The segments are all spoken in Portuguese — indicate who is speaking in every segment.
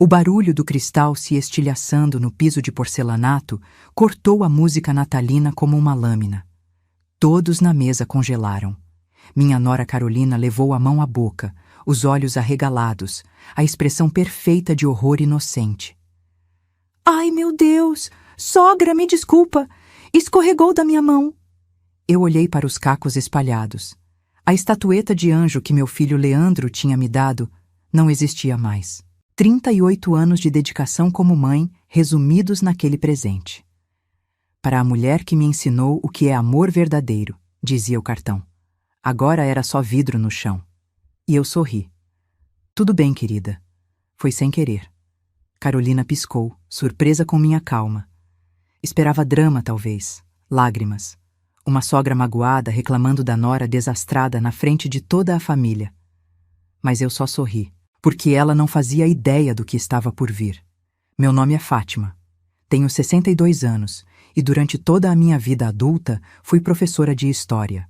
Speaker 1: O barulho do cristal se estilhaçando no piso de porcelanato cortou a música natalina como uma lâmina. Todos na mesa congelaram. Minha nora Carolina levou a mão à boca, os olhos arregalados, a expressão perfeita de horror inocente. Ai, meu Deus! Sogra, me desculpa! Escorregou da minha mão! Eu olhei para os cacos espalhados. A estatueta de anjo que meu filho Leandro tinha me dado não existia mais. 38 anos de dedicação como mãe, resumidos naquele presente. Para a mulher que me ensinou o que é amor verdadeiro, dizia o cartão. Agora era só vidro no chão. E eu sorri. Tudo bem, querida. Foi sem querer. Carolina piscou, surpresa com minha calma. Esperava drama, talvez. Lágrimas. Uma sogra magoada reclamando da nora desastrada na frente de toda a família. Mas eu só sorri, porque ela não fazia ideia do que estava por vir. Meu nome é Fátima. Tenho 62 anos e durante toda a minha vida adulta fui professora de história.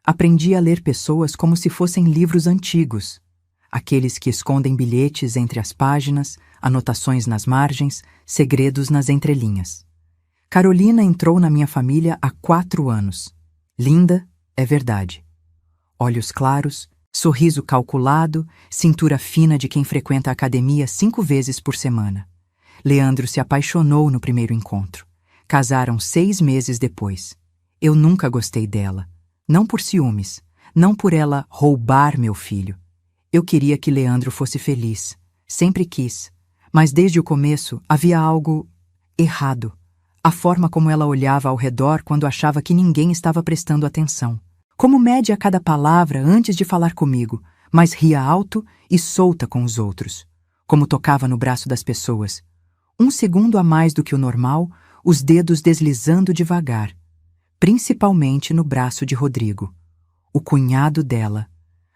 Speaker 1: Aprendi a ler pessoas como se fossem livros antigos, aqueles que escondem bilhetes entre as páginas, anotações nas margens, segredos nas entrelinhas. Carolina entrou na minha família há 4 anos. Linda, é verdade. Olhos claros, sorriso calculado, cintura fina de quem frequenta a academia 5 vezes por semana. Leandro se apaixonou no primeiro encontro. Casaram 6 meses depois. Eu nunca gostei dela. Não por ciúmes, não por ela roubar meu filho. Eu queria que Leandro fosse feliz. Sempre quis. Mas desde o começo havia algo errado. A forma como ela olhava ao redor quando achava que ninguém estava prestando atenção. Como mede a cada palavra antes de falar comigo, mas ria alto e solta com os outros. Como tocava no braço das pessoas. 1 segundo a mais do que o normal, os dedos deslizando devagar. Principalmente no braço de Rodrigo, o cunhado dela,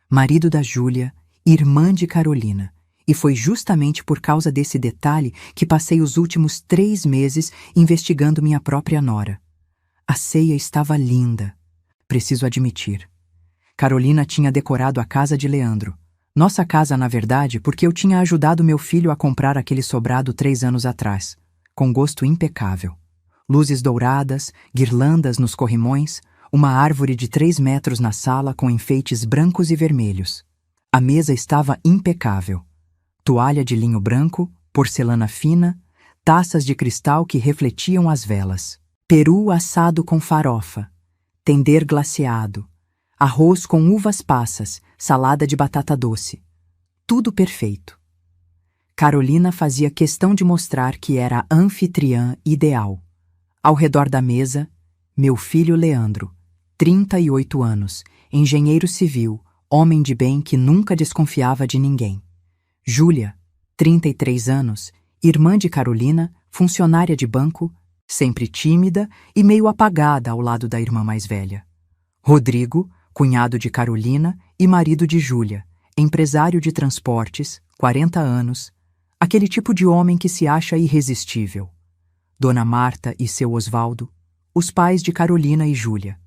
Speaker 1: marido da Júlia, irmã de Carolina. E foi justamente por causa desse detalhe que passei os últimos 3 meses investigando minha própria nora. A ceia estava linda, preciso admitir. Carolina tinha decorado a casa de Leandro. Nossa casa, na verdade, porque eu tinha ajudado meu filho a comprar aquele sobrado 3 anos atrás, com gosto impecável. Luzes douradas, guirlandas nos corrimões, uma árvore de 3 metros na sala com enfeites brancos e vermelhos. A mesa estava impecável. Toalha de linho branco, porcelana fina, taças de cristal que refletiam as velas. Peru assado com farofa, tender glaceado, arroz com uvas passas, salada de batata doce. Tudo perfeito. Carolina fazia questão de mostrar que era a anfitriã ideal. Ao redor da mesa, meu filho Leandro, 38 anos, engenheiro civil, homem de bem que nunca desconfiava de ninguém. Júlia, 33 anos, irmã de Carolina, funcionária de banco, sempre tímida e meio apagada ao lado da irmã mais velha. Rodrigo, cunhado de Carolina e marido de Júlia, empresário de transportes, 40 anos, aquele tipo de homem que se acha irresistível. Dona Marta e seu Osvaldo, os pais de Carolina e Júlia.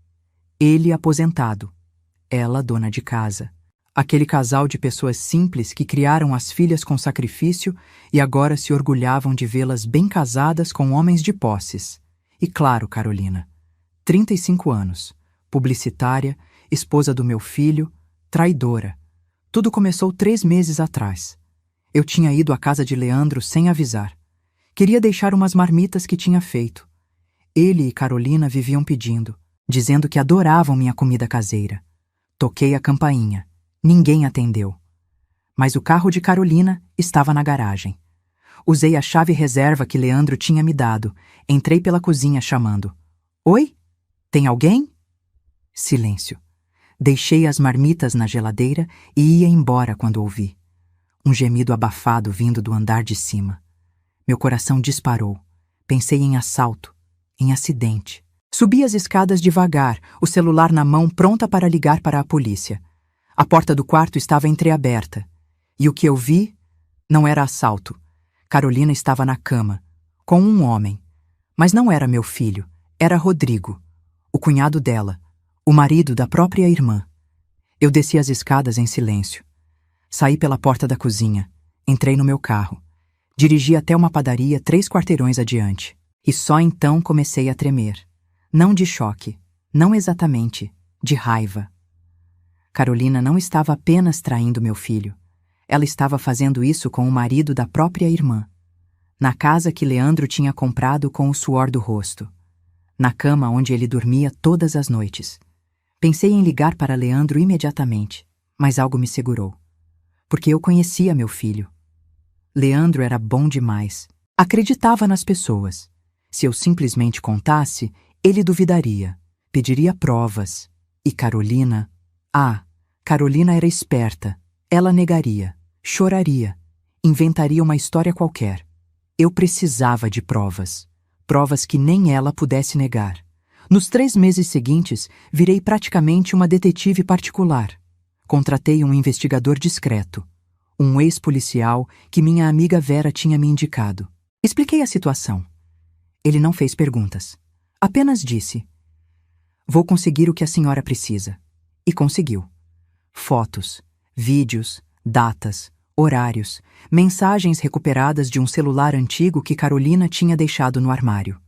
Speaker 1: Ele aposentado, ela dona de casa. Aquele casal de pessoas simples que criaram as filhas com sacrifício e agora se orgulhavam de vê-las bem casadas com homens de posses. E claro, Carolina, 35 anos, publicitária, esposa do meu filho, traidora. Tudo começou 3 meses atrás. Eu tinha ido à casa de Leandro sem avisar. Queria deixar umas marmitas que tinha feito. Ele e Carolina viviam pedindo, dizendo que adoravam minha comida caseira. Toquei a campainha. Ninguém atendeu. Mas o carro de Carolina estava na garagem. Usei a chave reserva que Leandro tinha me dado. Entrei pela cozinha chamando. Oi? Tem alguém? Silêncio. Deixei as marmitas na geladeira e ia embora quando ouvi. Um gemido abafado vindo do andar de cima. Meu coração disparou. Pensei em assalto, em acidente. Subi as escadas devagar, o celular na mão pronta para ligar para a polícia. A porta do quarto estava entreaberta. E o que eu vi não era assalto. Carolina estava na cama, com um homem. Mas não era meu filho, era Rodrigo, o cunhado dela, o marido da própria irmã. Eu desci as escadas em silêncio. Saí pela porta da cozinha, entrei no meu carro. Dirigi até uma padaria 3 quarteirões adiante. E só então comecei a tremer. Não de choque, não exatamente, de raiva. Carolina não estava apenas traindo meu filho. Ela estava fazendo isso com o marido da própria irmã. Na casa que Leandro tinha comprado com o suor do rosto. Na cama onde ele dormia todas as noites. Pensei em ligar para Leandro imediatamente, mas algo me segurou. Porque eu conhecia meu filho. Leandro era bom demais. Acreditava nas pessoas. Se eu simplesmente contasse, ele duvidaria, pediria provas. E Carolina? Carolina era esperta. Ela negaria, choraria, inventaria uma história qualquer. Eu precisava de provas. Provas que nem ela pudesse negar. Nos 3 meses seguintes, virei praticamente uma detetive particular. Contratei um investigador discreto. Um ex-policial que minha amiga Vera tinha me indicado. Expliquei a situação. Ele não fez perguntas. Apenas disse: "Vou conseguir o que a senhora precisa." E conseguiu. Fotos, vídeos, datas, horários, mensagens recuperadas de um celular antigo que Carolina tinha deixado no armário.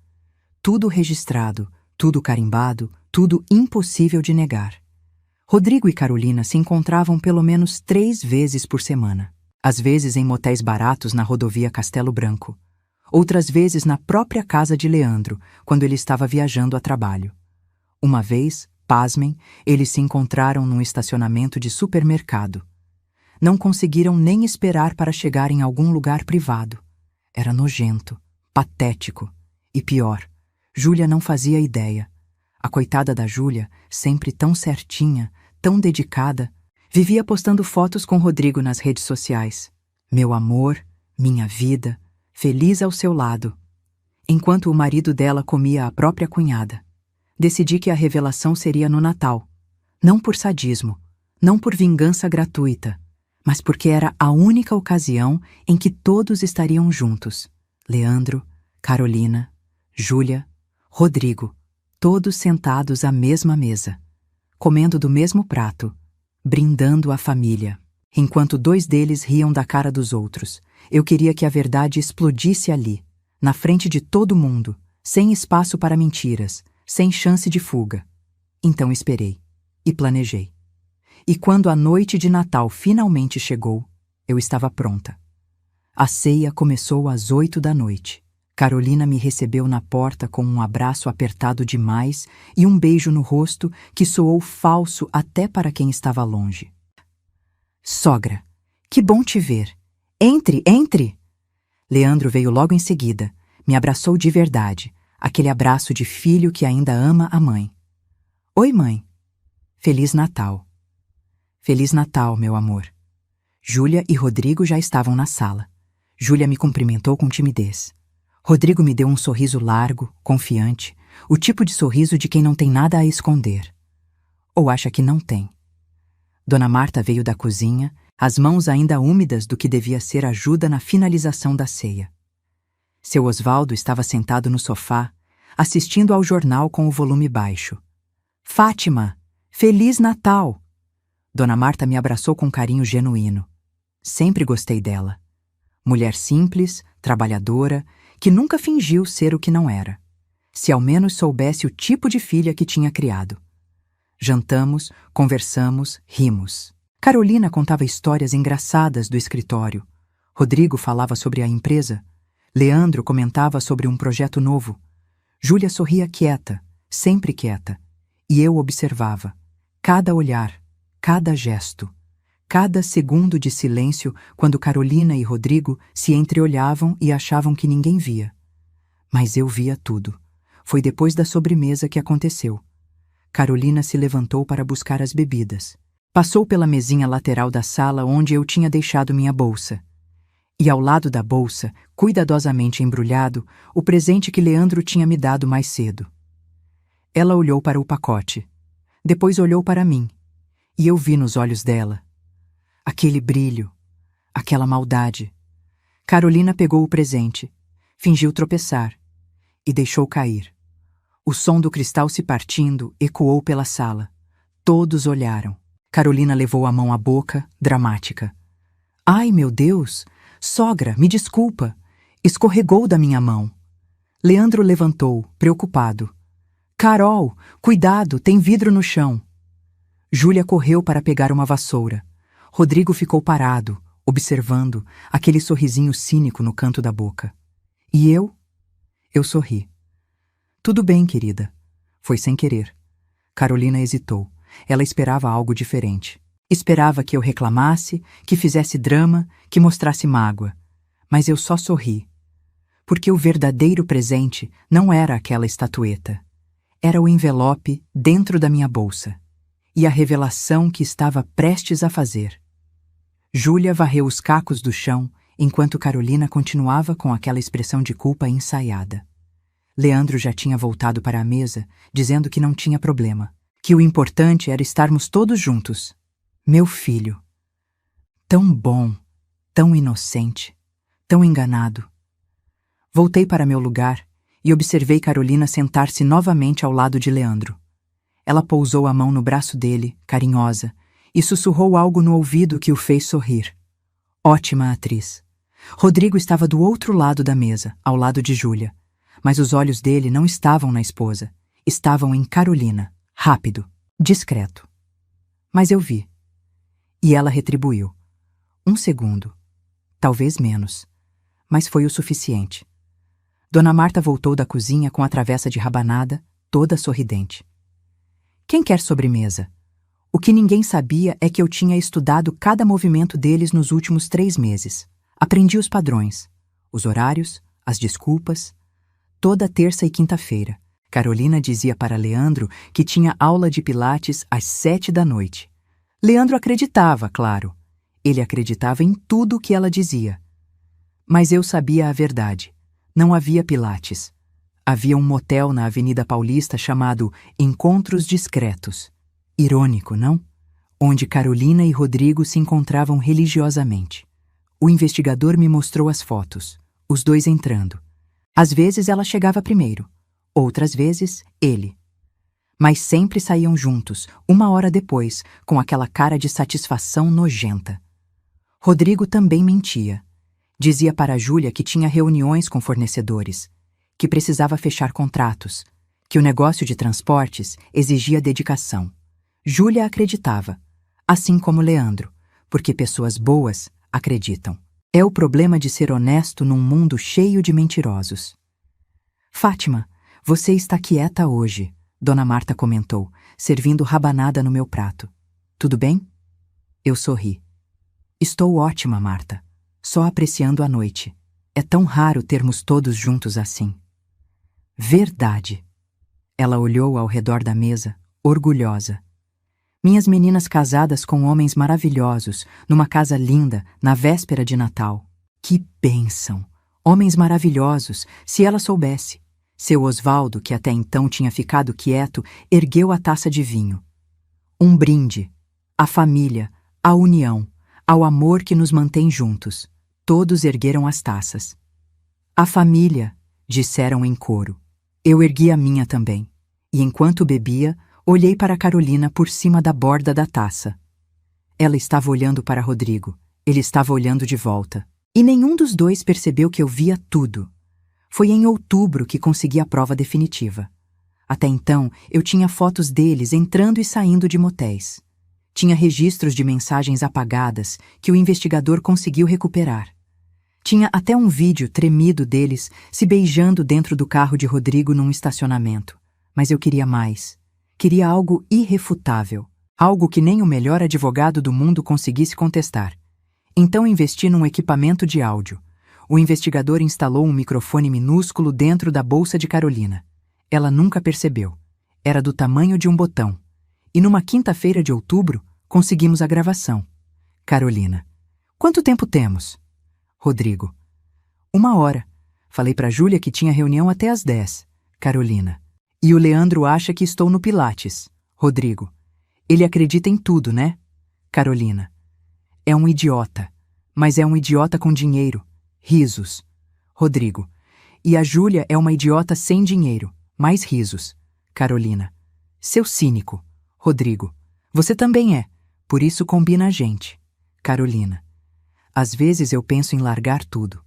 Speaker 1: Tudo registrado, tudo carimbado, tudo impossível de negar. Rodrigo e Carolina se encontravam pelo menos 3 vezes por semana. Às vezes em motéis baratos na rodovia Castelo Branco. Outras vezes na própria casa de Leandro, quando ele estava viajando a trabalho. Uma vez, pasmem, eles se encontraram num estacionamento de supermercado. Não conseguiram nem esperar para chegar em algum lugar privado. Era nojento, patético. E pior, Júlia não fazia ideia. A coitada da Júlia, sempre tão certinha, tão dedicada, vivia postando fotos com Rodrigo nas redes sociais. Meu amor, minha vida, feliz ao seu lado. Enquanto o marido dela comia a própria cunhada. Decidi que a revelação seria no Natal. Não por sadismo, não por vingança gratuita, mas porque era a única ocasião em que todos estariam juntos. Leandro, Carolina, Júlia, Rodrigo, todos sentados à mesma mesa, comendo do mesmo prato, brindando a família. Enquanto 2 deles riam da cara dos outros, eu queria que a verdade explodisse ali, na frente de todo mundo, sem espaço para mentiras, sem chance de fuga. Então esperei e planejei. E quando a noite de Natal finalmente chegou, eu estava pronta. A ceia começou às 8 da noite. Carolina me recebeu na porta com um abraço apertado demais e um beijo no rosto que soou falso até para quem estava longe. "Sogra, que bom te ver. Entre, entre!" Leandro veio logo em seguida, me abraçou de verdade, aquele abraço de filho que ainda ama a mãe. "Oi, mãe. Feliz Natal." "Feliz Natal, meu amor." Júlia e Rodrigo já estavam na sala. Júlia me cumprimentou com timidez. Rodrigo me deu um sorriso largo, confiante, o tipo de sorriso de quem não tem nada a esconder. Ou acha que não tem. Dona Marta veio da cozinha, as mãos ainda úmidas do que devia ser ajuda na finalização da ceia. Seu Osvaldo estava sentado no sofá, assistindo ao jornal com o volume baixo. "Fátima, Feliz Natal!" Dona Marta me abraçou com carinho genuíno. Sempre gostei dela. Mulher simples, trabalhadora, que nunca fingiu ser o que não era. Se ao menos soubesse o tipo de filha que tinha criado. Jantamos, conversamos, rimos. Carolina contava histórias engraçadas do escritório. Rodrigo falava sobre a empresa. Leandro comentava sobre um projeto novo. Júlia sorria quieta, sempre quieta. E eu observava. Cada olhar, cada gesto. Cada segundo de silêncio quando Carolina e Rodrigo se entreolhavam e achavam que ninguém via. Mas eu via tudo. Foi depois da sobremesa que aconteceu. Carolina se levantou para buscar as bebidas. Passou pela mesinha lateral da sala onde eu tinha deixado minha bolsa. E ao lado da bolsa, cuidadosamente embrulhado, o presente que Leandro tinha me dado mais cedo. Ela olhou para o pacote. Depois olhou para mim. E eu vi nos olhos dela aquele brilho, aquela maldade. Carolina pegou o presente, fingiu tropeçar e deixou cair. O som do cristal se partindo ecoou pela sala. Todos olharam. Carolina levou a mão à boca, dramática. "Ai, meu Deus! Sogra, me desculpa. Escorregou da minha mão. Leandro levantou, preocupado. Carol, cuidado, tem vidro no chão. Júlia correu para pegar uma vassoura. Rodrigo ficou parado, observando aquele sorrisinho cínico no canto da boca. E eu? Eu sorri. Tudo bem, querida. Foi sem querer. Carolina hesitou. Ela esperava algo diferente. Esperava que eu reclamasse, que fizesse drama, que mostrasse mágoa. Mas eu só sorri. Porque o verdadeiro presente não era aquela estatueta. Era o envelope dentro da minha bolsa. E a revelação que estava prestes a fazer. Júlia varreu os cacos do chão, enquanto Carolina continuava com aquela expressão de culpa ensaiada. Leandro já tinha voltado para a mesa, dizendo que não tinha problema, que o importante era estarmos todos juntos. Meu filho. Tão bom, tão inocente, tão enganado. Voltei para meu lugar e observei Carolina sentar-se novamente ao lado de Leandro. Ela pousou a mão no braço dele, carinhosa, e sussurrou algo no ouvido que o fez sorrir. Ótima atriz. Rodrigo estava do outro lado da mesa, ao lado de Júlia, mas os olhos dele não estavam na esposa, estavam em Carolina, rápido, discreto. Mas eu vi. E ela retribuiu. 1 segundo. Talvez menos. Mas foi o suficiente. Dona Marta voltou da cozinha com a travessa de rabanada, toda sorridente. Quem quer sobremesa? O que ninguém sabia é que eu tinha estudado cada movimento deles nos últimos 3 meses. Aprendi os padrões, os horários, as desculpas. Toda terça e quinta-feira, Carolina dizia para Leandro que tinha aula de pilates às 7 da noite. Leandro acreditava, claro. Ele acreditava em tudo o que ela dizia. Mas eu sabia a verdade. Não havia pilates. Havia um motel na Avenida Paulista chamado Encontros Discretos. Irônico, não? Onde Carolina e Rodrigo se encontravam religiosamente. O investigador me mostrou as fotos, os dois entrando. Às vezes ela chegava primeiro, outras vezes ele. Mas sempre saíam juntos, 1 hora depois, com aquela cara de satisfação nojenta. Rodrigo também mentia. Dizia para Júlia que tinha reuniões com fornecedores, que precisava fechar contratos, que o negócio de transportes exigia dedicação. Júlia acreditava, assim como Leandro, porque pessoas boas acreditam. É o problema de ser honesto num mundo cheio de mentirosos. Fátima, você está quieta hoje, Dona Marta comentou, servindo rabanada no meu prato. Tudo bem? Eu sorri. Estou ótima, Marta. Só apreciando a noite. É tão raro termos todos juntos assim. Verdade. Ela olhou ao redor da mesa, orgulhosa. Minhas meninas casadas com homens maravilhosos, numa casa linda, na véspera de Natal. Que bênção! Homens maravilhosos, se ela soubesse. Seu Osvaldo, que até então tinha ficado quieto, ergueu a taça de vinho. Um brinde. À família, à união, ao amor que nos mantém juntos. Todos ergueram as taças. A família, disseram em coro. Eu ergui a minha também, e enquanto bebia, olhei para Carolina por cima da borda da taça. Ela estava olhando para Rodrigo, ele estava olhando de volta. E nenhum dos dois percebeu que eu via tudo. Foi em outubro que consegui a prova definitiva. Até então, eu tinha fotos deles entrando e saindo de motéis. Tinha registros de mensagens apagadas que o investigador conseguiu recuperar. Tinha até um vídeo tremido deles se beijando dentro do carro de Rodrigo num estacionamento. Mas eu queria mais. Queria algo irrefutável. Algo que nem o melhor advogado do mundo conseguisse contestar. Então investi num equipamento de áudio. O investigador instalou um microfone minúsculo dentro da bolsa de Carolina. Ela nunca percebeu. Era do tamanho de um botão. E numa quinta-feira de outubro, conseguimos a gravação. Carolina. Quanto tempo temos? Rodrigo. 1 hora. Falei para Júlia que tinha reunião até às 10. Carolina. E o Leandro acha que estou no Pilates. Rodrigo. Ele acredita em tudo, né? Carolina. É um idiota. Mas é um idiota com dinheiro. Risos. Rodrigo. E a Júlia é uma idiota sem dinheiro. Mais risos. Carolina. Seu cínico. Rodrigo. Você também é. Por isso combina a gente. Carolina. Às vezes eu penso em largar tudo.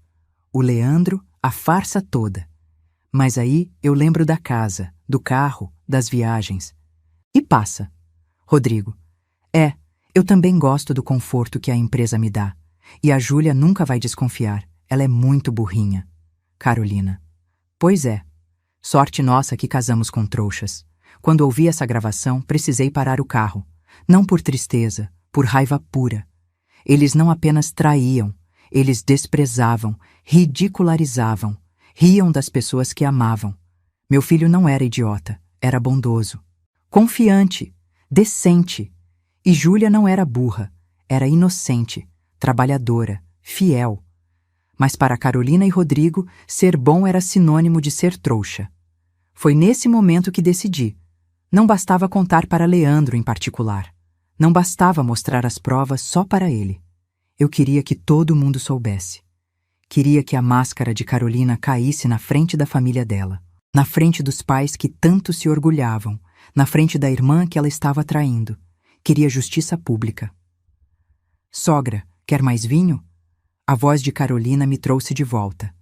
Speaker 1: O Leandro, a farsa toda. Mas aí eu lembro da casa, do carro, das viagens. E passa. Rodrigo: eu também gosto do conforto que a empresa me dá. E a Júlia nunca vai desconfiar. Ela é muito burrinha. Carolina: pois é. Sorte nossa que casamos com trouxas. Quando ouvi essa gravação, precisei parar o carro. Não por tristeza, por raiva pura. Eles não apenas traíam, eles desprezavam, ridicularizavam, riam das pessoas que amavam. Meu filho não era idiota, era bondoso, confiante, decente. E Júlia não era burra, era inocente, trabalhadora, fiel. Mas para Carolina e Rodrigo, ser bom era sinônimo de ser trouxa. Foi nesse momento que decidi. Não bastava contar para Leandro em particular. Não bastava mostrar as provas só para ele. Eu queria que todo mundo soubesse. Queria que a máscara de Carolina caísse na frente da família dela, na frente dos pais que tanto se orgulhavam, na frente da irmã que ela estava traindo. Queria justiça pública. Sogra, quer mais vinho? A voz de Carolina me trouxe de volta.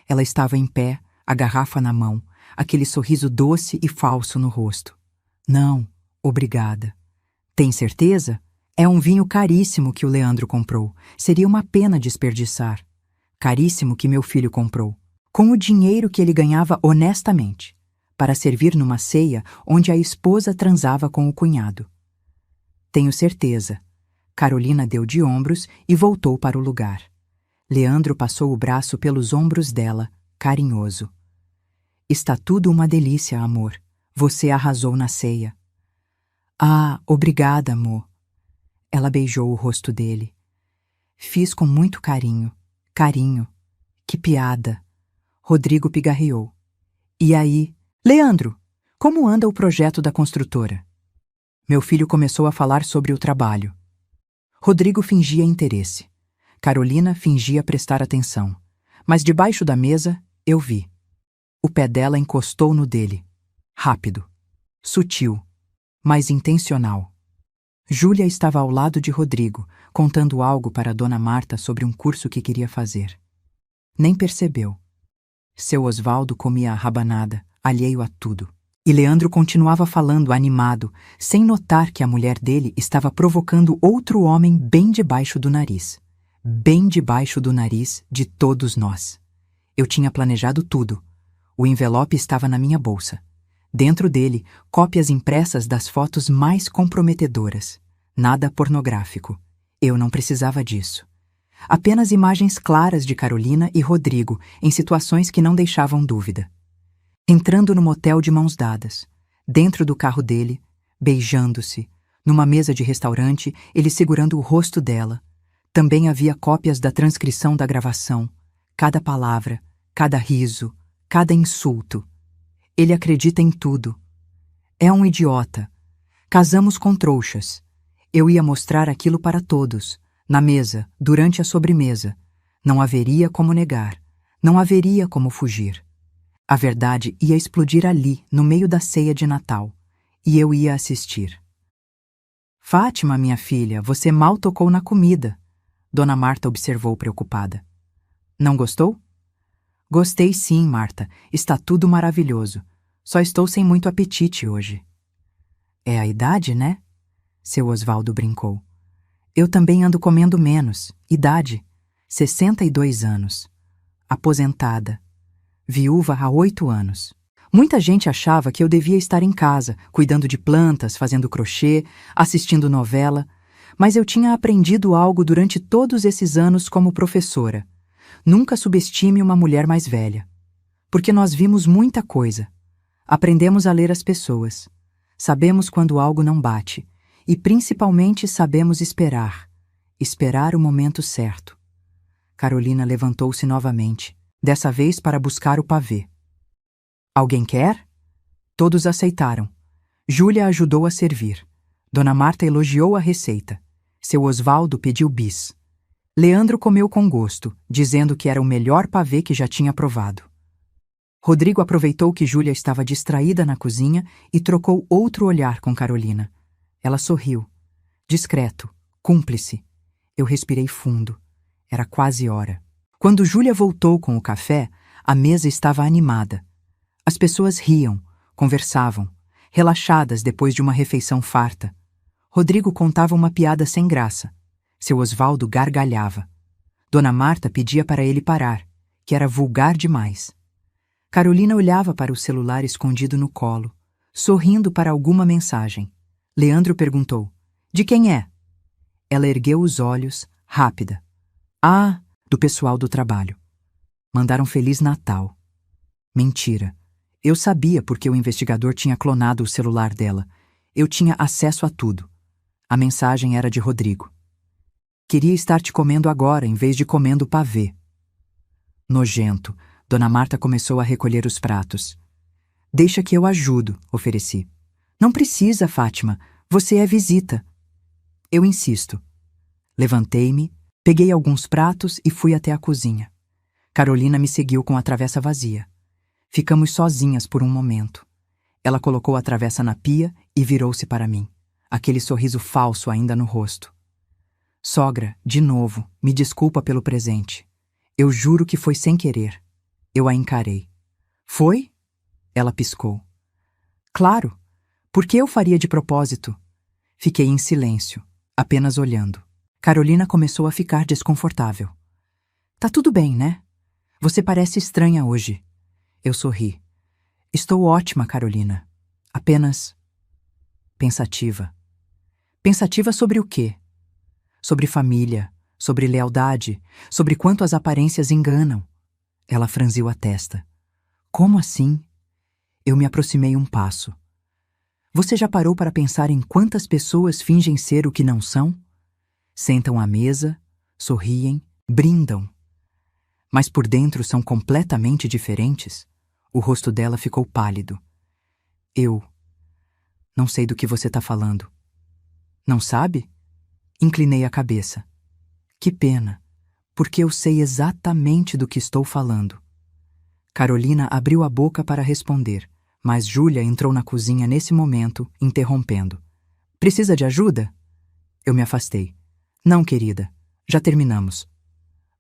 Speaker 1: Ela estava em pé, a garrafa na mão, aquele sorriso doce e falso no rosto. Não, obrigada. Tem certeza? É um vinho caríssimo que o Leandro comprou. Seria uma pena desperdiçar. Caríssimo que meu filho comprou, com o dinheiro que ele ganhava honestamente, para servir numa ceia onde a esposa transava com o cunhado. Tenho certeza. Carolina deu de ombros e voltou para o lugar. Leandro passou o braço pelos ombros dela, carinhoso. Está tudo uma delícia, amor. Você arrasou na ceia. Ah, obrigada, amor. Ela beijou o rosto dele. Fiz com muito carinho. Carinho. Que piada. Rodrigo pigarreou. E aí? Leandro, como anda o projeto da construtora? Meu filho começou a falar sobre o trabalho. Rodrigo fingia interesse. Carolina fingia prestar atenção. Mas debaixo da mesa, eu vi. O pé dela encostou no dele. Rápido. Sutil. Mas intencional. Júlia estava ao lado de Rodrigo, contando algo para Dona Marta sobre um curso que queria fazer. Nem percebeu. Seu Osvaldo comia a rabanada, alheio a tudo. E Leandro continuava falando animado, sem notar que a mulher dele estava provocando outro homem bem debaixo do nariz. Bem debaixo do nariz de todos nós. Eu tinha planejado tudo. O envelope estava na minha bolsa. Dentro dele, cópias impressas das fotos mais comprometedoras. Nada pornográfico. Eu não precisava disso. Apenas imagens claras de Carolina e Rodrigo em situações que não deixavam dúvida. Entrando no motel de mãos dadas, dentro do carro dele, beijando-se, numa mesa de restaurante, ele segurando o rosto dela. Também havia cópias da transcrição da gravação, cada palavra, cada riso, cada insulto. Ele acredita em tudo. É um idiota. Casamos com trouxas. Eu ia mostrar aquilo para todos, na mesa, durante a sobremesa. Não haveria como negar. Não haveria como fugir. A verdade ia explodir ali, no meio da ceia de Natal. E eu ia assistir. Fátima, minha filha, você mal tocou na comida. Dona Marta observou preocupada. Não gostou? Gostei sim, Marta. Está tudo maravilhoso. Só estou sem muito apetite hoje. É a idade, né? Seu Osvaldo brincou. Eu também ando comendo menos. Idade. 62 anos. Aposentada. Viúva há 8 anos. Muita gente achava que eu devia estar em casa, cuidando de plantas, fazendo crochê, assistindo novela, mas eu tinha aprendido algo durante todos esses anos como professora. Nunca subestime uma mulher mais velha. Porque nós vimos muita coisa. Aprendemos a ler as pessoas. Sabemos quando algo não bate. E principalmente sabemos esperar. Esperar o momento certo. Carolina levantou-se novamente, dessa vez para buscar o pavê. Alguém quer? Todos aceitaram. Júlia ajudou a servir. Dona Marta elogiou a receita. Seu Osvaldo pediu bis. Leandro comeu com gosto, dizendo que era o melhor pavê que já tinha provado. Rodrigo aproveitou que Júlia estava distraída na cozinha e trocou outro olhar com Carolina. Ela sorriu. Discreto, cúmplice. Eu respirei fundo. Era quase hora. Quando Júlia voltou com o café, a mesa estava animada. As pessoas riam, conversavam, relaxadas depois de uma refeição farta. Rodrigo contava uma piada sem graça. Seu Osvaldo gargalhava. Dona Marta pedia para ele parar, que era vulgar demais. Carolina olhava para o celular escondido no colo, sorrindo para alguma mensagem. Leandro perguntou: "De quem é?" Ela ergueu os olhos, rápida. "Ah, do pessoal do trabalho. Mandaram Feliz Natal." Mentira. Eu sabia porque o investigador tinha clonado o celular dela. Eu tinha acesso a tudo. A mensagem era de Rodrigo. "Queria estar te comendo agora em vez de comendo pavê." Nojento. Dona Marta começou a recolher os pratos. "Deixa que eu ajudo", ofereci. "Não precisa, Fátima. Você é visita." Eu insisto. Levantei-me, peguei alguns pratos e fui até a cozinha. Carolina me seguiu com a travessa vazia. Ficamos sozinhas por um momento. Ela colocou a travessa na pia e virou-se para mim, aquele sorriso falso ainda no rosto. "Sogra, de novo, me desculpa pelo presente. Eu juro que foi sem querer." Eu a encarei. "Foi?" Ela piscou. "Claro. Por que eu faria de propósito?" Fiquei em silêncio, apenas olhando. Carolina começou a ficar desconfortável. "Tá tudo bem, né? Você parece estranha hoje." Eu sorri. "Estou ótima, Carolina. Apenas pensativa." "Pensativa sobre o quê?" "Sobre família, sobre lealdade, sobre quanto as aparências enganam." Ela franziu a testa. "Como assim?" Eu me aproximei um passo. "Você já parou para pensar em quantas pessoas fingem ser o que não são? Sentam à mesa, sorriem, brindam. Mas por dentro são completamente diferentes?" O rosto dela ficou pálido. Eu não sei do que você está falando." "Não sabe?" Inclinei a cabeça. "Que pena, porque eu sei exatamente do que estou falando." Carolina abriu a boca para responder, mas Júlia entrou na cozinha nesse momento, interrompendo. "Precisa de ajuda?" Eu me afastei. "Não, querida. Já terminamos."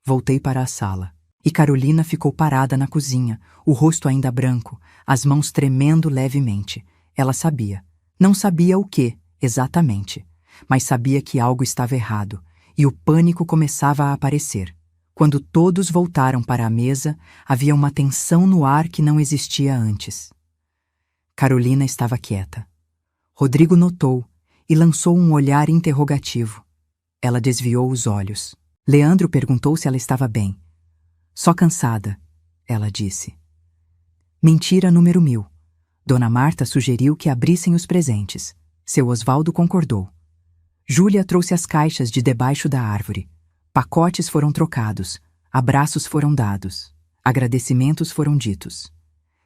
Speaker 1: Voltei para a sala. E Carolina ficou parada na cozinha, o rosto ainda branco, as mãos tremendo levemente. Ela sabia. Não sabia o que, exatamente, mas sabia que algo estava errado, e o pânico começava a aparecer. Quando todos voltaram para a mesa, havia uma tensão no ar que não existia antes. Carolina estava quieta. Rodrigo notou e lançou um olhar interrogativo. Ela desviou os olhos. Leandro perguntou se ela estava bem. "Só cansada", ela disse. Mentira número 1000. Dona Marta sugeriu que abrissem os presentes. Seu Osvaldo concordou. Júlia trouxe as caixas de debaixo da árvore. Pacotes foram trocados, abraços foram dados, agradecimentos foram ditos.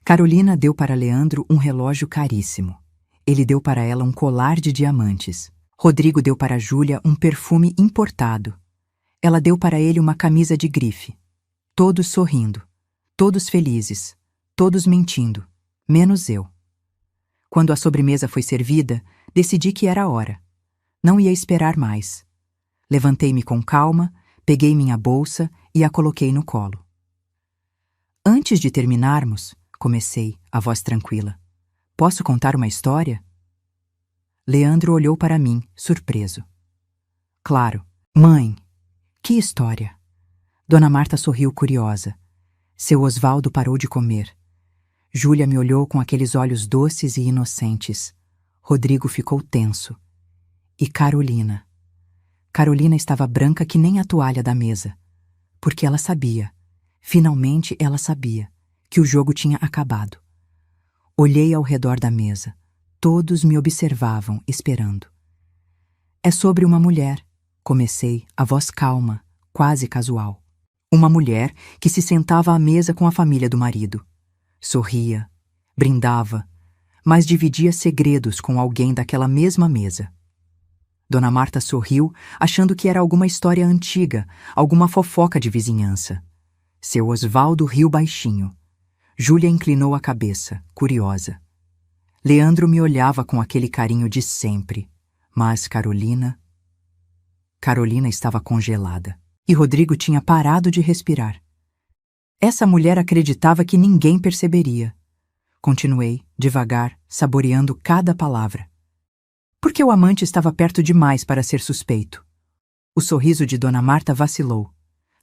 Speaker 1: Carolina deu para Leandro um relógio caríssimo. Ele deu para ela um colar de diamantes. Rodrigo deu para Júlia um perfume importado. Ela deu para ele uma camisa de grife. Todos sorrindo, todos felizes, todos mentindo, menos eu. Quando a sobremesa foi servida, decidi que era a hora. Não ia esperar mais. Levantei-me com calma, peguei minha bolsa e a coloquei no colo. "Antes de terminarmos", comecei, a voz tranquila, "posso contar uma história?" Leandro olhou para mim, surpreso. "Claro. Mãe, que história?" Dona Marta sorriu curiosa. Seu Osvaldo parou de comer. Júlia me olhou com aqueles olhos doces e inocentes. Rodrigo ficou tenso. E Carolina? Carolina estava branca que nem a toalha da mesa. Porque ela sabia, finalmente ela sabia, que o jogo tinha acabado. Olhei ao redor da mesa. Todos me observavam, esperando. "É sobre uma mulher", comecei, a voz calma, quase casual. Uma mulher que se sentava à mesa com a família do marido. Sorria, brindava, mas dividia segredos com alguém daquela mesma mesa. Dona Marta sorriu, achando que era alguma história antiga, alguma fofoca de vizinhança. Seu Osvaldo riu baixinho. Júlia inclinou a cabeça, curiosa. Leandro me olhava com aquele carinho de sempre, mas Carolina estava congelada. E Rodrigo tinha parado de respirar. Essa mulher acreditava que ninguém perceberia. Continuei, devagar, saboreando cada palavra. Porque o amante estava perto demais para ser suspeito. O sorriso de Dona Marta vacilou.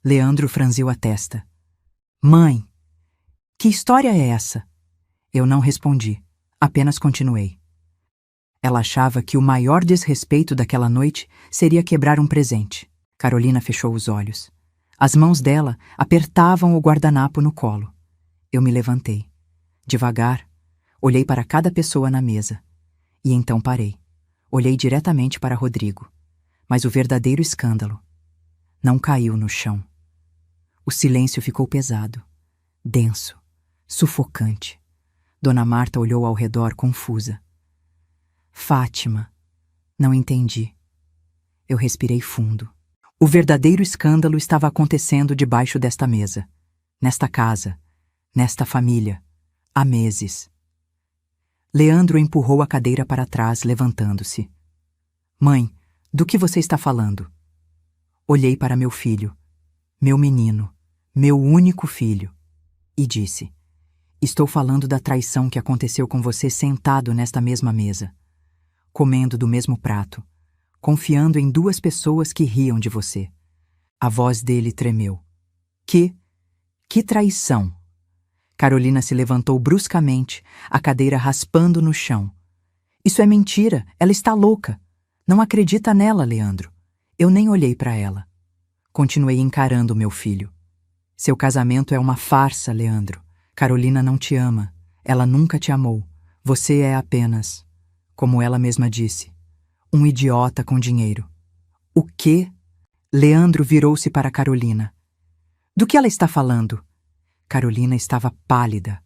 Speaker 1: Leandro franziu a testa. Mãe, que história é essa? Eu não respondi, apenas continuei. Ela achava que o maior desrespeito daquela noite seria quebrar um presente. Carolina fechou os olhos. As mãos dela apertavam o guardanapo no colo. Eu me levantei. Devagar, olhei para cada pessoa na mesa. E então parei. Olhei diretamente para Rodrigo. Mas o verdadeiro escândalo não caiu no chão. O silêncio ficou pesado, denso, sufocante. Dona Marta olhou ao redor confusa. Fátima, não entendi. Eu respirei fundo. O verdadeiro escândalo estava acontecendo debaixo desta mesa, nesta casa, nesta família, há meses. Leandro empurrou a cadeira para trás, levantando-se. Mãe, do que você está falando? Olhei para meu filho, meu menino, meu único filho, e disse: estou falando da traição que aconteceu com você sentado nesta mesma mesa, comendo do mesmo prato, confiando em duas pessoas que riam de você. A voz dele tremeu. Que traição! Carolina se levantou bruscamente, a cadeira raspando no chão. Isso é mentira, ela está louca. Não acredita nela, Leandro. Eu nem olhei para ela. Continuei encarando meu filho. Seu casamento é uma farsa, Leandro. Carolina não te ama. Ela nunca te amou. Você é apenas, como ela mesma disse, um idiota com dinheiro. O quê? Leandro virou-se para Carolina. Do que ela está falando? Carolina estava pálida.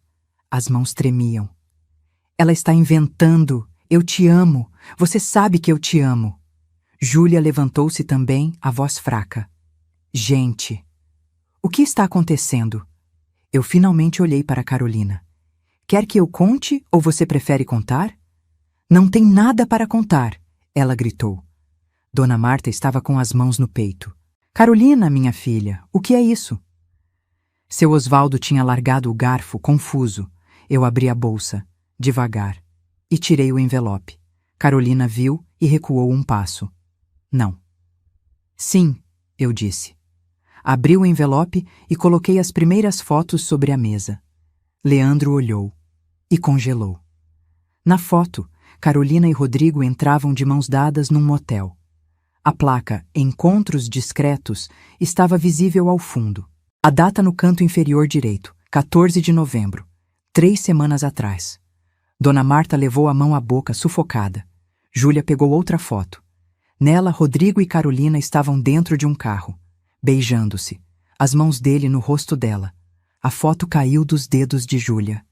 Speaker 1: As mãos tremiam. Ela está inventando. Eu te amo. Você sabe que eu te amo. Júlia levantou-se também, a voz fraca. Gente, o que está acontecendo? Eu finalmente olhei para Carolina. Quer que eu conte ou você prefere contar? Não tem nada para contar, ela gritou. Dona Marta estava com as mãos no peito. Carolina, minha filha, o que é isso? Seu Osvaldo tinha largado o garfo, confuso. Eu abri a bolsa, devagar, e tirei o envelope. Carolina viu e recuou um passo. Não. Sim, eu disse. Abri o envelope e coloquei as primeiras fotos sobre a mesa. Leandro olhou e congelou. Na foto, Carolina e Rodrigo entravam de mãos dadas num motel. A placa Encontros Discretos estava visível ao fundo. A data no canto inferior direito, 14 de novembro, 3 semanas atrás. Dona Marta levou a mão à boca, sufocada. Júlia pegou outra foto. Nela, Rodrigo e Carolina estavam dentro de um carro, beijando-se, as mãos dele no rosto dela. A foto caiu dos dedos de Júlia.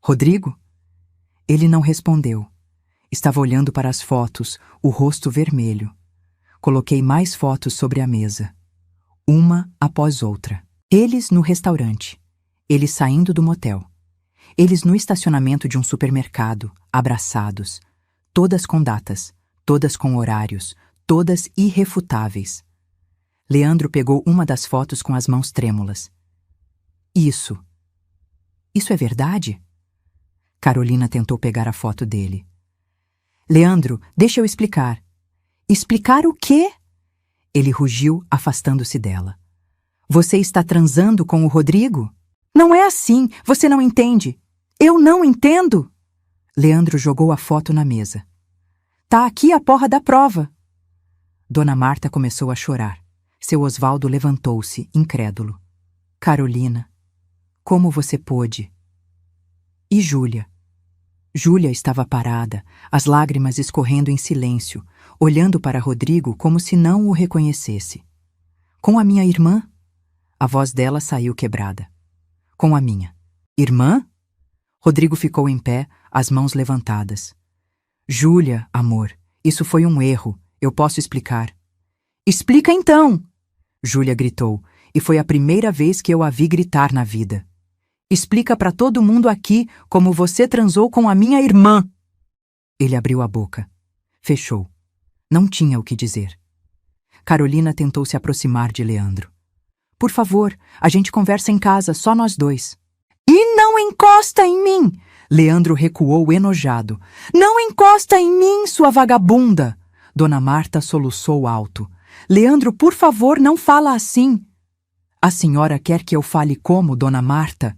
Speaker 1: Rodrigo? Ele não respondeu. Estava olhando para as fotos, o rosto vermelho. Coloquei mais fotos sobre a mesa. Uma após outra. Eles no restaurante. Eles saindo do motel. Eles no estacionamento de um supermercado, abraçados. Todas com datas, todas com horários, todas irrefutáveis. Leandro pegou uma das fotos com as mãos trêmulas. Isso é verdade? Carolina tentou pegar a foto dele. Leandro, deixa eu explicar. Explicar o quê? Ele rugiu, afastando-se dela. Você está transando com o Rodrigo? Não é assim, você não entende. Eu não entendo. Leandro jogou a foto na mesa. Tá aqui a porra da prova. Dona Marta começou a chorar. Seu Osvaldo levantou-se, incrédulo. Carolina, como você pôde? E Júlia? Júlia estava parada, as lágrimas escorrendo em silêncio, olhando para Rodrigo como se não o reconhecesse. Com a minha irmã? A voz dela saiu quebrada. Com a minha. Irmã? Rodrigo ficou em pé, as mãos levantadas. Júlia, amor, isso foi um erro. Eu posso explicar. Explica então! Júlia gritou, e foi a primeira vez que eu a vi gritar na vida. Explica para todo mundo aqui como você transou com a minha irmã. Ele abriu a boca. Fechou. Não tinha o que dizer. Carolina tentou se aproximar de Leandro. Por favor, a gente conversa em casa, só nós dois. E não encosta em mim! Leandro recuou enojado. Não encosta em mim, sua vagabunda! Dona Marta soluçou alto. Leandro, por favor, não fala assim. A senhora quer que eu fale como, Dona Marta?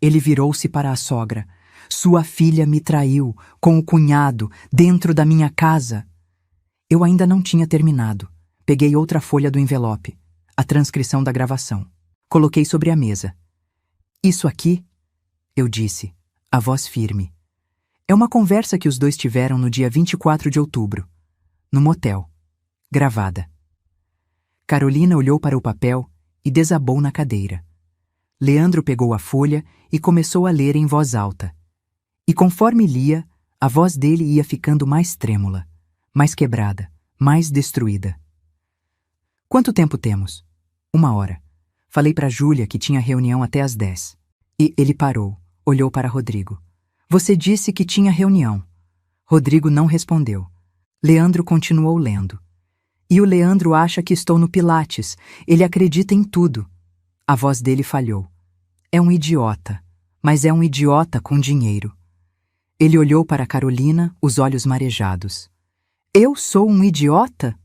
Speaker 1: Ele virou-se para a sogra. Sua filha me traiu, com o cunhado, dentro da minha casa. Eu ainda não tinha terminado. Peguei outra folha do envelope, a transcrição da gravação. Coloquei sobre a mesa. Isso aqui, eu disse, a voz firme. É uma conversa que os dois tiveram no dia 24 de outubro, no motel, gravada. Carolina olhou para o papel e desabou na cadeira. Leandro pegou a folha e começou a ler em voz alta. E conforme lia, a voz dele ia ficando mais trêmula, mais quebrada, mais destruída. Quanto tempo temos? 1 hora. Falei para Júlia que tinha reunião até às 10. E ele parou, olhou para Rodrigo. Você disse que tinha reunião. Rodrigo não respondeu. Leandro continuou lendo. E o Leandro acha que estou no Pilates. Ele acredita em tudo. A voz dele falhou. É um idiota, mas é um idiota com dinheiro. Ele olhou para Carolina, os olhos marejados. Eu sou um idiota?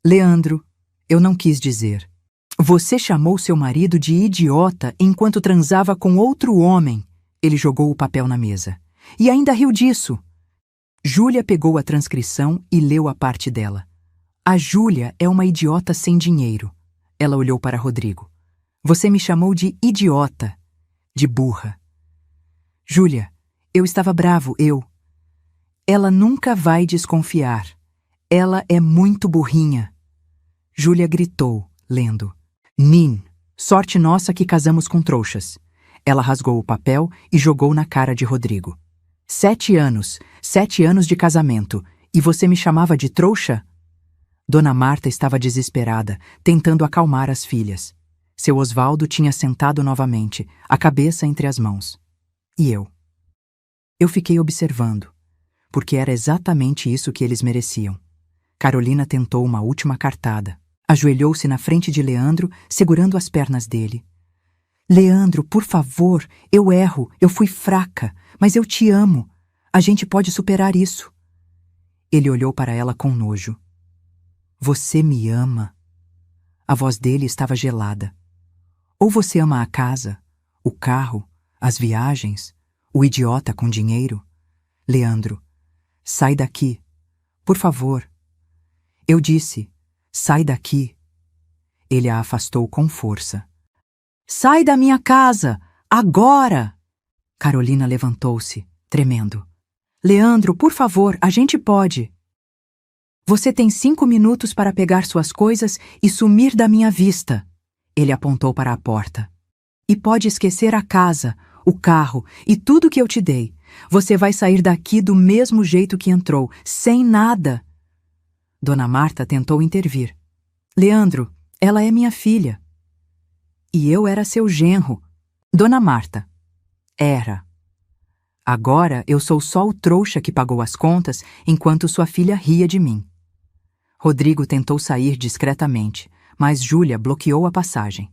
Speaker 1: Leandro, eu não quis dizer. Você chamou seu marido de idiota enquanto transava com outro homem. Ele jogou o papel na mesa. E ainda riu disso. Júlia pegou a transcrição e leu a parte dela. A Júlia é uma idiota sem dinheiro. Ela olhou para Rodrigo. Você me chamou de idiota, de burra. Júlia, eu estava bravo, Ela nunca vai desconfiar. Ela é muito burrinha. Júlia gritou, lendo. Nin, sorte nossa que casamos com trouxas. Ela rasgou o papel e jogou na cara de Rodrigo. 7 anos, 7 anos de casamento, e você me chamava de trouxa? Dona Marta estava desesperada, tentando acalmar as filhas. Seu Osvaldo tinha sentado novamente, a cabeça entre as mãos. E eu? Eu fiquei observando, porque era exatamente isso que eles mereciam. Carolina tentou uma última cartada. Ajoelhou-se na frente de Leandro, segurando as pernas dele. Leandro, por favor, eu erro, eu fui fraca, mas eu te amo. A gente pode superar isso. Ele olhou para ela com nojo. Você me ama? A voz dele estava gelada. Ou você ama a casa, o carro, as viagens, o idiota com dinheiro? Leandro, sai daqui, por favor. Eu disse, sai daqui. Ele a afastou com força. Sai da minha casa, agora! Carolina levantou-se, tremendo. Leandro, por favor, a gente pode. Você tem 5 minutos para pegar suas coisas e sumir da minha vista. Ele apontou para a porta. E pode esquecer a casa, o carro e tudo que eu te dei. Você vai sair daqui do mesmo jeito que entrou, sem nada. Dona Marta tentou intervir. Leandro, ela é minha filha. E eu era seu genro. Dona Marta. Era. Agora eu sou só o trouxa que pagou as contas enquanto sua filha ria de mim. Rodrigo tentou sair discretamente, mas Júlia bloqueou a passagem.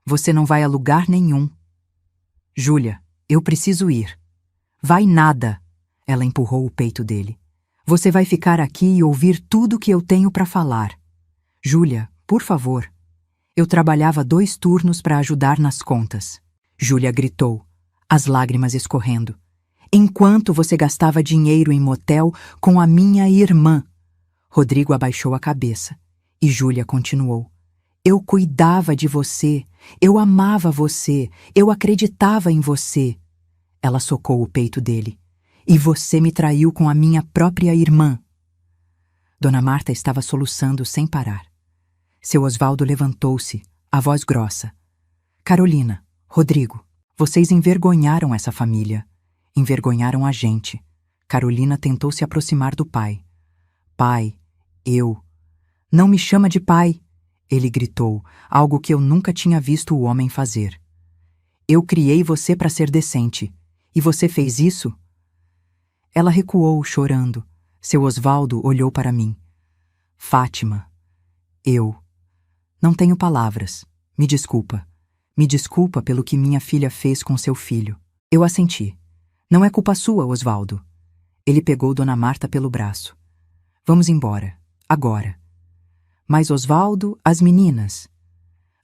Speaker 1: Você não vai a lugar nenhum. Júlia, eu preciso ir. Vai nada. Ela empurrou o peito dele. Você vai ficar aqui e ouvir tudo que eu tenho para falar. Júlia, por favor. Eu trabalhava 2 turnos para ajudar nas contas. Júlia gritou, as lágrimas escorrendo. Enquanto você gastava dinheiro em motel com a minha irmã. Rodrigo abaixou a cabeça e Júlia continuou. Eu cuidava de você, eu amava você, eu acreditava em você. Ela socou o peito dele. E você me traiu com a minha própria irmã. Dona Marta estava soluçando sem parar. Seu Osvaldo levantou-se, a voz grossa. Carolina, Rodrigo, vocês envergonharam essa família. Envergonharam a gente. Carolina tentou se aproximar do pai. Pai, eu... Não me chama de pai, ele gritou, algo que eu nunca tinha visto o homem fazer. Eu criei você para ser decente. E você fez isso? Ela recuou, chorando. Seu Osvaldo olhou para mim. Fátima, Eu não tenho palavras. Me desculpa. Me desculpa pelo que minha filha fez com seu filho. Eu assenti. Não é culpa sua, Osvaldo. Ele pegou Dona Marta pelo braço. Vamos embora. Agora. Mas Osvaldo, as meninas.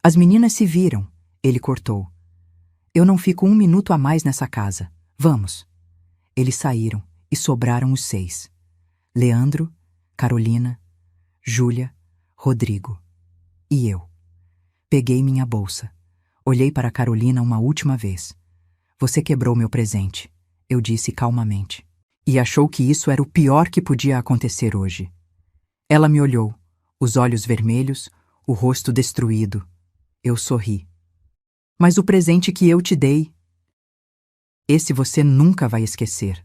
Speaker 1: As meninas se viram. Ele cortou. Eu não fico um minuto a mais nessa casa. Vamos. Eles saíram e sobraram os 6. Leandro, Carolina, Júlia, Rodrigo. E eu. Peguei minha bolsa. Olhei para Carolina uma última vez. Você quebrou meu presente, eu disse calmamente. E achou que isso era o pior que podia acontecer hoje. Ela me olhou, os olhos vermelhos, o rosto destruído. Eu sorri. Mas o presente que eu te dei, esse você nunca vai esquecer.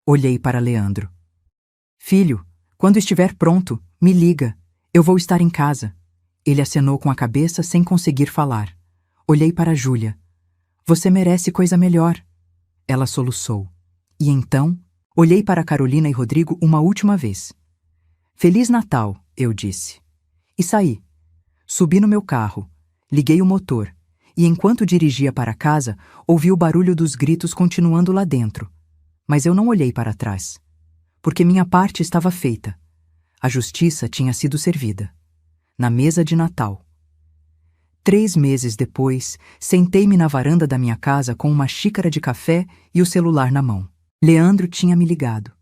Speaker 1: Olhei para Leandro. Filho, quando estiver pronto, me liga. Eu vou estar em casa. Ele acenou com a cabeça sem conseguir falar. Olhei para Júlia. Você merece coisa melhor. Ela soluçou. E então, olhei para Carolina e Rodrigo uma última vez. Feliz Natal, eu disse. E saí. Subi no meu carro, liguei o motor, e enquanto dirigia para casa, ouvi o barulho dos gritos continuando lá dentro. Mas eu não olhei para trás, porque minha parte estava feita. A justiça tinha sido servida. Na mesa de Natal. 3 meses depois, sentei-me na varanda da minha casa com uma xícara de café e o celular na mão. Leandro tinha me ligado.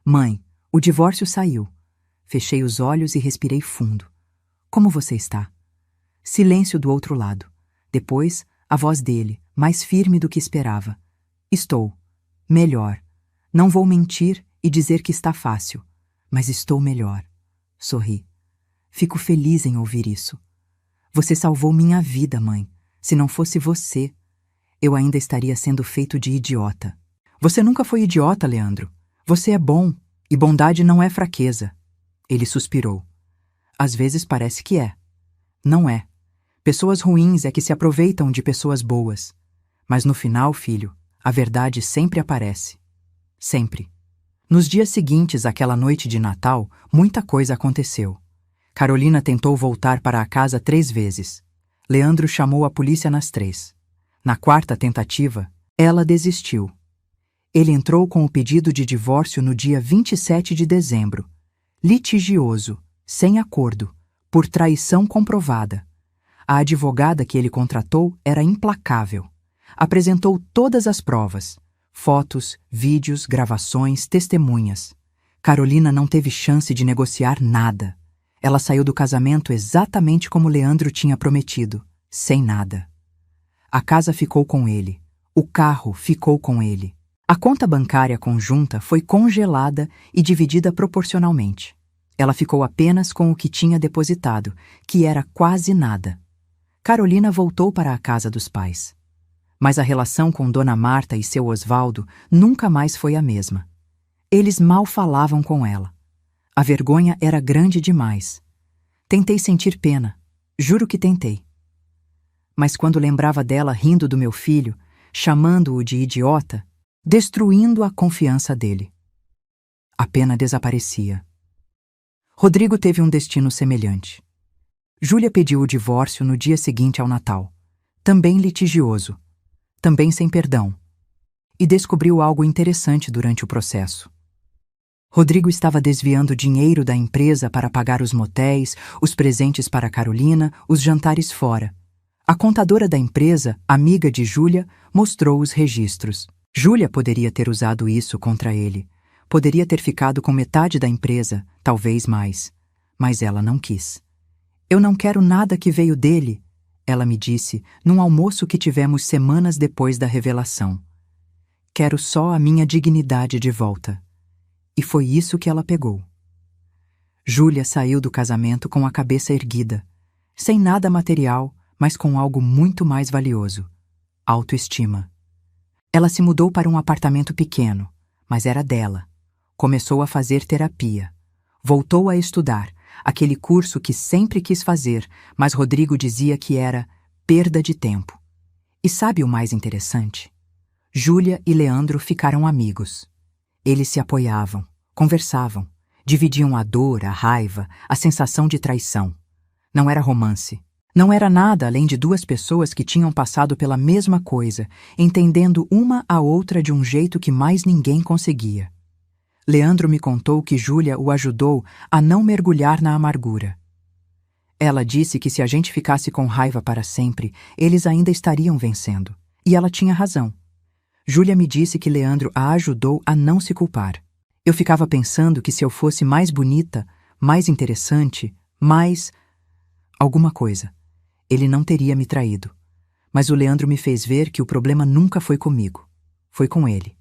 Speaker 1: Mãe, o divórcio saiu. Fechei os olhos e respirei fundo. Como você está? Silêncio do outro lado. Depois, a voz dele, mais firme do que esperava. Estou. Melhor. Não vou mentir e dizer que está fácil, mas estou melhor. Sorri. Fico feliz em ouvir isso. Você salvou minha vida, mãe. Se não fosse você, eu ainda estaria sendo feito de idiota. Você nunca foi idiota, Leandro. Você é bom, e bondade não é fraqueza. Ele suspirou. Às vezes parece que é. Não é. Pessoas ruins é que se aproveitam de pessoas boas. Mas no final, filho, a verdade sempre aparece. Sempre. Nos dias seguintes àquela noite de Natal, muita coisa aconteceu. Carolina tentou voltar para a casa 3 vezes. Leandro chamou a polícia nas 3. Na 4ª tentativa, ela desistiu. Ele entrou com o pedido de divórcio no dia 27 de dezembro. Litigioso, sem acordo, por traição comprovada. A advogada que ele contratou era implacável. Apresentou todas as provas: fotos, vídeos, gravações, testemunhas. Carolina não teve chance de negociar nada. Ela saiu do casamento exatamente como Leandro tinha prometido, sem nada. A casa ficou com ele. O carro ficou com ele. A conta bancária conjunta foi congelada e dividida proporcionalmente. Ela ficou apenas com o que tinha depositado, que era quase nada. Carolina voltou para a casa dos pais. Mas a relação com Dona Marta e seu Osvaldo nunca mais foi a mesma. Eles mal falavam com ela. A vergonha era grande demais. Tentei sentir pena, juro que tentei. Mas quando lembrava dela rindo do meu filho, chamando-o de idiota, destruindo a confiança dele, a pena desaparecia. Rodrigo teve um destino semelhante. Júlia pediu o divórcio no dia seguinte ao Natal, também litigioso, também sem perdão, e descobriu algo interessante durante o processo. Rodrigo estava desviando dinheiro da empresa para pagar os motéis, os presentes para Carolina, os jantares fora. A contadora da empresa, amiga de Júlia, mostrou os registros. Júlia poderia ter usado isso contra ele. Poderia ter ficado com metade da empresa, talvez mais. Mas ela não quis. Eu não quero nada que veio dele, ela me disse num almoço que tivemos semanas depois da revelação. Quero só a minha dignidade de volta. E foi isso que ela pegou. Júlia saiu do casamento com a cabeça erguida, sem nada material, mas com algo muito mais valioso: autoestima. Ela se mudou para um apartamento pequeno, mas era dela. Começou a fazer terapia. Voltou a estudar, aquele curso que sempre quis fazer, mas Rodrigo dizia que era perda de tempo. E sabe o mais interessante? Júlia e Leandro ficaram amigos. Eles se apoiavam, conversavam, dividiam a dor, a raiva, a sensação de traição. Não era romance. Não era nada além de duas pessoas que tinham passado pela mesma coisa, entendendo uma a outra de um jeito que mais ninguém conseguia. Leandro me contou que Júlia o ajudou a não mergulhar na amargura. Ela disse que se a gente ficasse com raiva para sempre, eles ainda estariam vencendo. E ela tinha razão. Júlia me disse que Leandro a ajudou a não se culpar. Eu ficava pensando que se eu fosse mais bonita, mais interessante, mais... alguma coisa, ele não teria me traído. Mas o Leandro me fez ver que o problema nunca foi comigo. Foi com ele.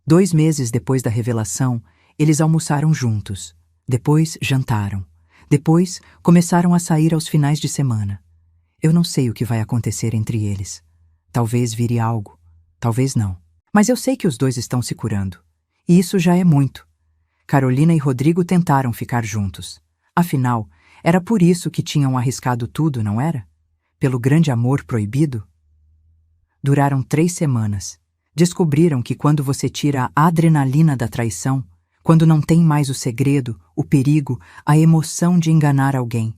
Speaker 1: 2 meses depois da revelação, eles almoçaram juntos. Depois jantaram. Depois começaram a sair aos finais de semana. Eu não sei o que vai acontecer entre eles. Talvez vire algo. Talvez não. Mas eu sei que os dois estão se curando. E isso já é muito. Carolina e Rodrigo tentaram ficar juntos. Afinal, era por isso que tinham arriscado tudo, não era? Pelo grande amor proibido? Duraram 3 semanas. Descobriram que quando você tira a adrenalina da traição, quando não tem mais o segredo, o perigo, a emoção de enganar alguém,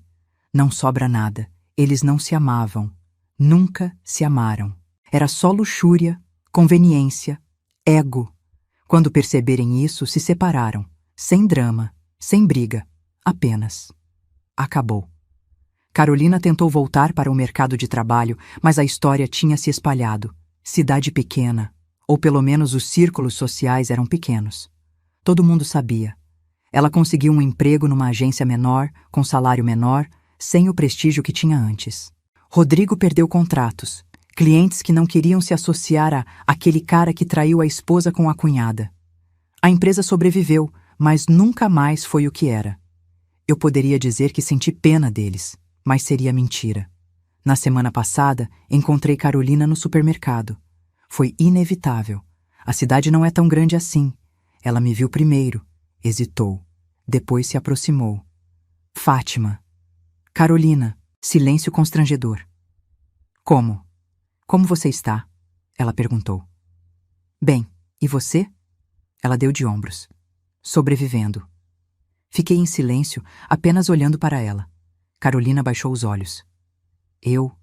Speaker 1: não sobra nada. Eles não se amavam. Nunca se amaram. Era só luxúria, conveniência, ego. Quando perceberem isso, se separaram. Sem drama, sem briga. Apenas. Acabou. Carolina tentou voltar para o mercado de trabalho, mas a história tinha se espalhado. Cidade pequena, ou pelo menos os círculos sociais eram pequenos. Todo mundo sabia. Ela conseguiu um emprego numa agência menor, com salário menor, sem o prestígio que tinha antes. Rodrigo perdeu contratos, clientes que não queriam se associar a aquele cara que traiu a esposa com a cunhada. A empresa sobreviveu, mas nunca mais foi o que era. Eu poderia dizer que senti pena deles, mas seria mentira. Na semana passada, encontrei Carolina no supermercado. Foi inevitável. A cidade não é tão grande assim. Ela me viu primeiro, hesitou, depois se aproximou. Fátima. Carolina. Silêncio constrangedor. Como? Como você está? Ela perguntou. Bem, e você? Ela deu de ombros. Sobrevivendo. Fiquei em silêncio, apenas olhando para ela. Carolina baixou os olhos. Eu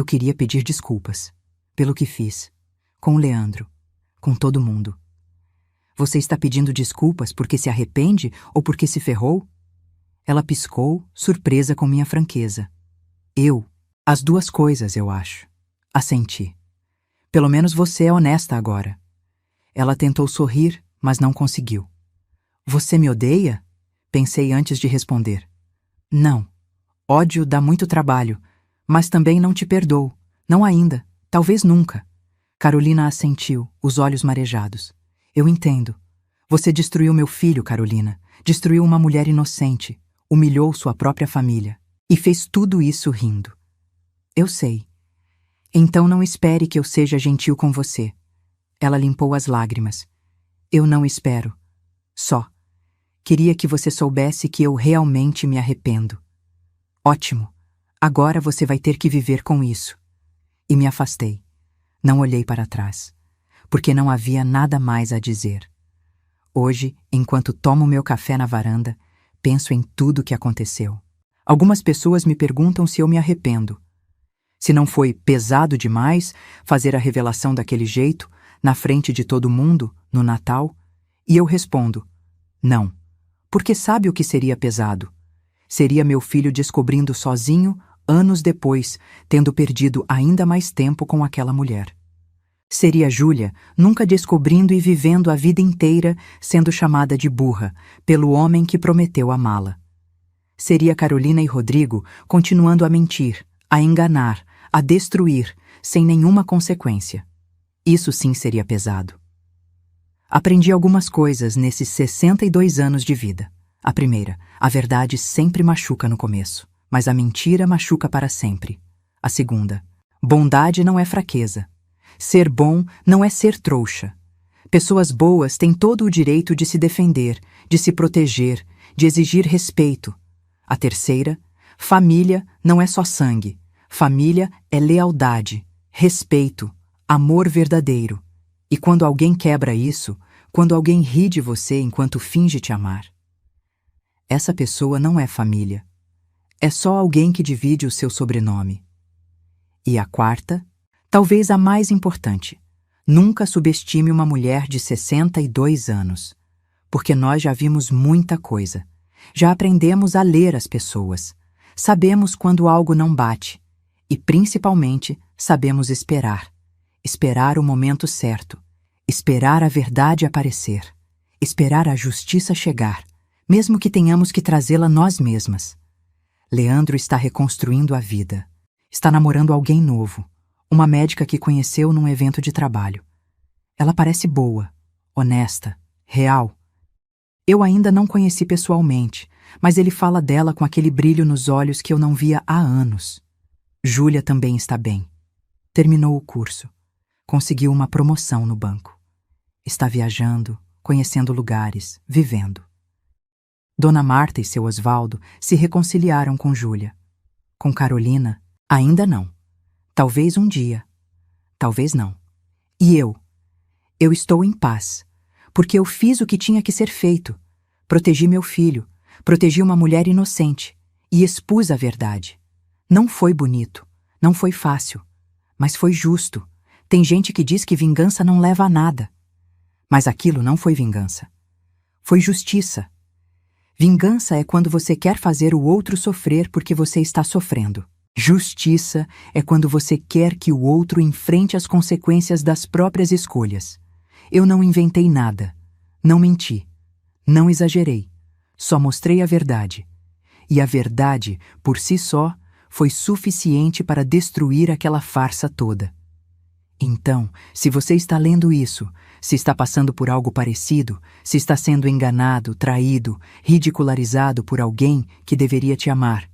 Speaker 1: queria pedir desculpas pelo que fiz, com o Leandro, com todo mundo. Você está pedindo desculpas porque se arrepende ou porque se ferrou? Ela piscou, surpresa com minha franqueza. As duas coisas, eu acho. Assenti. Pelo menos você é honesta agora. Ela tentou sorrir, mas não conseguiu. Você me odeia? Pensei antes de responder. Não. Ódio dá muito trabalho, mas também não te perdoo. Não ainda. Talvez nunca. Carolina assentiu, os olhos marejados. Eu entendo. Você destruiu meu filho, Carolina. Destruiu uma mulher inocente. Humilhou sua própria família. E fez tudo isso rindo. Eu sei. Então não espere que eu seja gentil com você. Ela limpou as lágrimas. Eu não espero. Só. Queria que você soubesse que eu realmente me arrependo. Ótimo. Agora você vai ter que viver com isso. E me afastei. Não olhei para trás, porque não havia nada mais a dizer. Hoje, enquanto tomo meu café na varanda, penso em tudo o que aconteceu. Algumas pessoas me perguntam se eu me arrependo. Se não foi pesado demais fazer a revelação daquele jeito, na frente de todo mundo, no Natal? E eu respondo, não, porque sabe o que seria pesado? Seria meu filho descobrindo sozinho, anos depois, tendo perdido ainda mais tempo com aquela mulher. Seria Júlia nunca descobrindo e vivendo a vida inteira sendo chamada de burra pelo homem que prometeu amá-la. Seria Carolina e Rodrigo continuando a mentir, a enganar, a destruir, sem nenhuma consequência. Isso sim seria pesado. Aprendi algumas coisas nesses 62 anos de vida. A primeira, a verdade sempre machuca no começo, mas a mentira machuca para sempre. A segunda, bondade não é fraqueza. Ser bom não é ser trouxa. Pessoas boas têm todo o direito de se defender, de se proteger, de exigir respeito. A terceira, família não é só sangue. Família é lealdade, respeito, amor verdadeiro. E quando alguém quebra isso, quando alguém ri de você enquanto finge te amar, essa pessoa não é família. é só alguém que divide o seu sobrenome. E a quarta, talvez a mais importante: nunca subestime uma mulher de 62 anos, porque nós já vimos muita coisa. Já aprendemos a ler as pessoas. Sabemos quando algo não bate. E, principalmente, sabemos esperar. Esperar o momento certo. Esperar a verdade aparecer. Esperar a justiça chegar, mesmo que tenhamos que trazê-la nós mesmas. Leandro está reconstruindo a vida. Está namorando alguém novo. Uma médica que conheceu num evento de trabalho. Ela parece boa, honesta, real. Eu ainda não conheci pessoalmente, mas ele fala dela com aquele brilho nos olhos que eu não via há anos. Júlia também está bem. Terminou o curso. Conseguiu uma promoção no banco. Está viajando, conhecendo lugares, vivendo. Dona Marta e seu Osvaldo se reconciliaram com Júlia. Com Carolina, ainda não. Talvez um dia. Talvez não. E eu? Eu estou em paz, porque eu fiz o que tinha que ser feito. Protegi meu filho, protegi uma mulher inocente e expus a verdade. Não foi bonito, não foi fácil, mas foi justo. Tem gente que diz que vingança não leva a nada. Mas aquilo não foi vingança. Foi justiça. Vingança é quando você quer fazer o outro sofrer porque você está sofrendo. Justiça é quando você quer que o outro enfrente as consequências das próprias escolhas. Eu não inventei nada, não menti, não exagerei, só mostrei a verdade. E a verdade, por si só, foi suficiente para destruir aquela farsa toda. Então, se você está lendo isso, se está passando por algo parecido, se está sendo enganado, traído, ridicularizado por alguém que deveria te amar,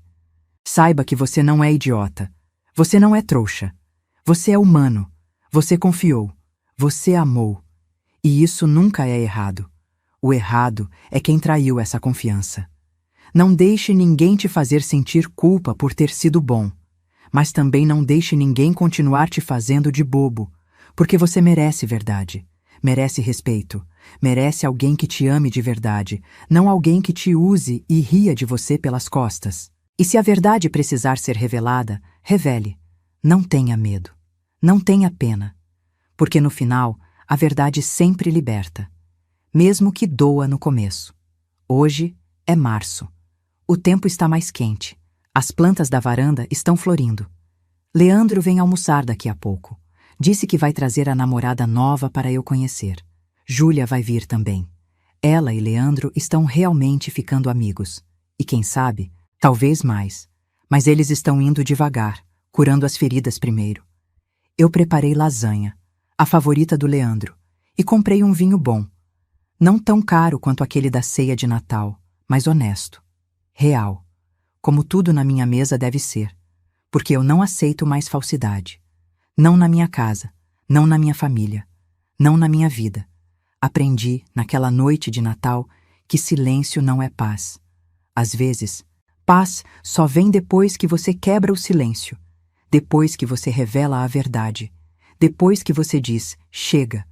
Speaker 1: saiba que você não é idiota, você não é trouxa, você é humano, você confiou, você amou. E isso nunca é errado. O errado é quem traiu essa confiança. Não deixe ninguém te fazer sentir culpa por ter sido bom, mas também não deixe ninguém continuar te fazendo de bobo, porque você merece verdade, merece respeito, merece alguém que te ame de verdade, não alguém que te use e ria de você pelas costas. E se a verdade precisar ser revelada, revele. Não tenha medo, não tenha pena, porque no final, a verdade sempre liberta, mesmo que doa no começo. Hoje é março. O tempo está mais quente. As plantas da varanda estão florindo. Leandro vem almoçar daqui a pouco. Disse que vai trazer a namorada nova para eu conhecer. Júlia vai vir também. Ela e Leandro estão realmente ficando amigos. E quem sabe, talvez mais. Mas eles estão indo devagar, curando as feridas primeiro. Eu preparei lasanha, a favorita do Leandro, e comprei um vinho bom. Não tão caro quanto aquele da ceia de Natal, mas honesto, real, como tudo na minha mesa deve ser, porque eu não aceito mais falsidade. Não na minha casa, não na minha família, não na minha vida. Aprendi, naquela noite de Natal, que silêncio não é paz. Às vezes, paz só vem depois que você quebra o silêncio, depois que você revela a verdade, depois que você diz, chega.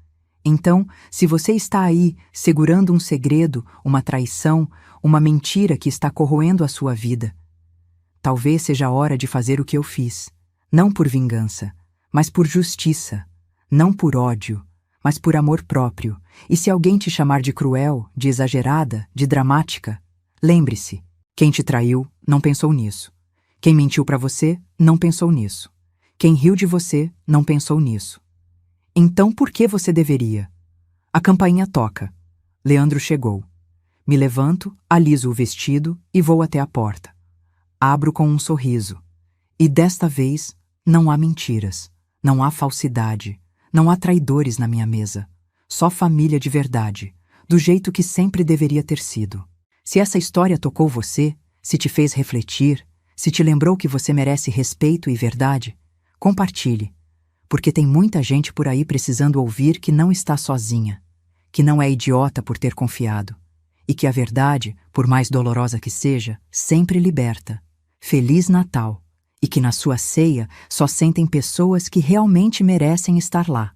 Speaker 1: Então, se você está aí, segurando um segredo, uma traição, uma mentira que está corroendo a sua vida, talvez seja a hora de fazer o que eu fiz, não por vingança, mas por justiça, não por ódio, mas por amor próprio. E se alguém te chamar de cruel, de exagerada, de dramática, lembre-se, quem te traiu não pensou nisso. Quem mentiu para você não pensou nisso. Quem riu de você não pensou nisso. Então por que você deveria? A campainha toca. Leandro chegou. Me levanto, aliso o vestido e vou até a porta. Abro com um sorriso. E desta vez não há mentiras, não há falsidade, não há traidores na minha mesa. Só família de verdade, do jeito que sempre deveria ter sido. Se essa história tocou você, se te fez refletir, se te lembrou que você merece respeito e verdade, compartilhe, porque tem muita gente por aí precisando ouvir que não está sozinha, que não é idiota por ter confiado, e que a verdade, por mais dolorosa que seja, sempre liberta. Feliz Natal! E que na sua ceia só sentem pessoas que realmente merecem estar lá.